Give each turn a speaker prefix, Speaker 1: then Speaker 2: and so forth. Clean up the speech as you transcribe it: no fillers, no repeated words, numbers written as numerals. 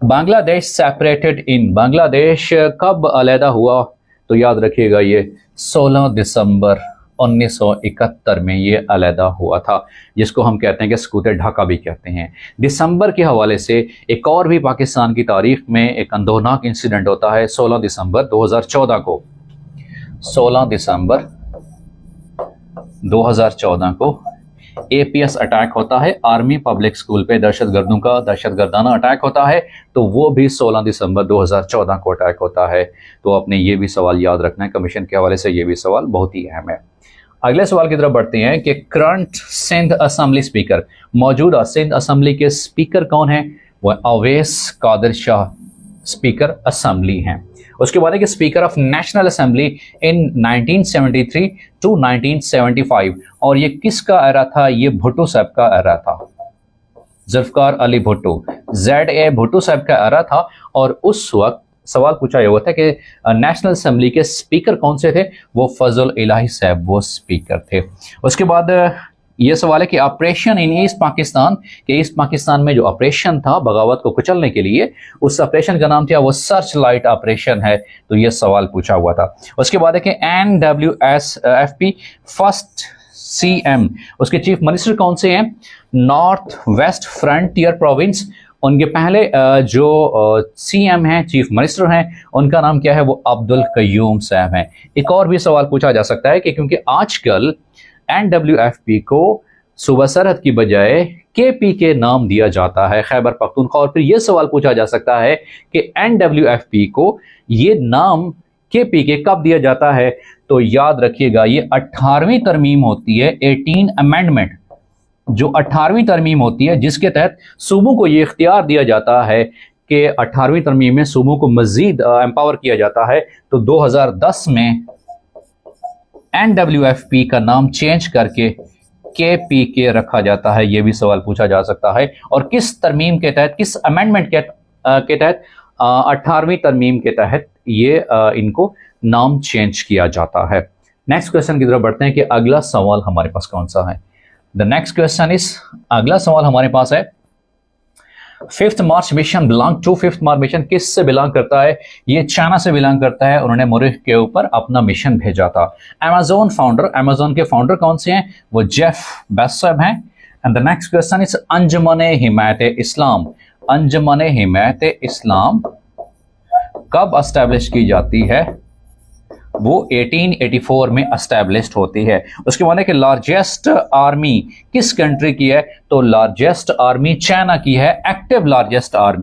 Speaker 1: Bangladesh separated इन, बांग्लादेश कब अलहदा हुआ? तो याद रखिएगा ये 16 दिसंबर 1971 में ये अलहदा हुआ था, जिसको हम कहते हैं कि सकूत ढाका भी कहते हैं। दिसंबर के हवाले से एक और भी पाकिस्तान की तारीख में एक अंदोनाक इंसिडेंट होता है 16 दिसंबर 2014 को। 16 दिसंबर 2014 को APS अटैक होता है, आर्मी पब्लिक स्कूल पे दहशतगर्दों का दहशतगर्दाना अटैक होता है, तो वो भी 16 दिसंबर 2014 को अटैक होता है। तो आपने ये भी सवाल याद रखना है, कमीशन के हवाले से ये भी सवाल बहुत ही अहम है। अगले सवाल की तरफ बढ़ते हैं कि करंट सिंध असम्बली स्पीकर, मौजूदा सिंध असम्बली के स्पीकर कौन है? वह अवैस कादिर शाह स्पीकर असम्बली हैं। उसके बाद है कि speaker of national assembly in 1973 to 1975, और ये किसका एरा था? ये भुट्टो साहब का एरा था, जुल्फकार अली भुट्टो, ZA भुट्टो साहब का एरा था। और उस वक्त सवाल पूछा हुआ था कि नेशनल असेंबली के स्पीकर कौन से थे? वो फजल इलाही साहब वो स्पीकर थे। उसके बाद ये सवाल है कि ऑपरेशन इन ईस्ट पाकिस्तान, के ईस्ट पाकिस्तान में जो ऑपरेशन था बगावत को कुचलने के लिए, उस ऑपरेशन का नाम था वो सर्च लाइट ऑपरेशन है। तो ये सवाल पूछा हुआ था। उसके बाद है कि NWSFP फर्स्ट CM, उसके चीफ मिनिस्टर कौन से हैं? नॉर्थ वेस्ट फ्रंटियर प्रोविंस, उनके पहले जो CM हैं, चीफ मिनिस्टर हैं, उनका नाम क्या है? वो अब्दुल कयूम साहब हैं। एक और भी सवाल पूछा जा सकता है कि क्योंकि आजकल NWFP को सूबा सरहद की बजाय KP के नाम दिया जाता है, खैबर पख्तूनख्वा, और फिर यह सवाल पूछा जा सकता है कि NWFP को ये नाम KP के कब दिया जाता है? तो याद रखिएगा ये 18वीं तरमीम होती है, 18 अमेंडमेंट, जो 18वीं तरमीम होती है, जिसके तहत सूबों को ये इख्तियार दिया जाता है कि 18वीं तरमीम में सूबों को मजीद एम्पावर किया जाता है। तो 2010 में NWFP का नाम चेंज करके KP के रखा जाता है। ये भी सवाल पूछा जा सकता है। और किस तरमीम के तहत, किस अमेंडमेंट के तहत? 18वीं तरमीम के तहत ये इनको नाम चेंज किया जाता है। नेक्स्ट क्वेश्चन की तरफ बढ़ते हैं कि अगला सवाल हमारे पास कौन सा है। द नेक्स्ट क्वेश्चन इज, अगला सवाल हमारे पास है 5th March mission belong to, 5th March mission किस से बिलोंग करता है? ये चाइना से बिलोंग करता है। उन्होंने मरीख के ऊपर अपना मिशन भेजा था। अमेज़न फाउंडर, अमेज़न के फाउंडर कौन से हैं? वो जेफ बेज़ोस हैं। And the next question is Anjuman Himayat Islam, Anjuman Himayat Islam कब एस्टैब्लिश की जाती है? वो 1884 में एस्टैब्लिश्ड होती है। उसके बाद है कि लार्जेस्ट आर्मी किस कंट्री की है? तो लार्जेस्ट आर्मी चाइना की है, एक्टिव लार्जेस्ट आर्मी।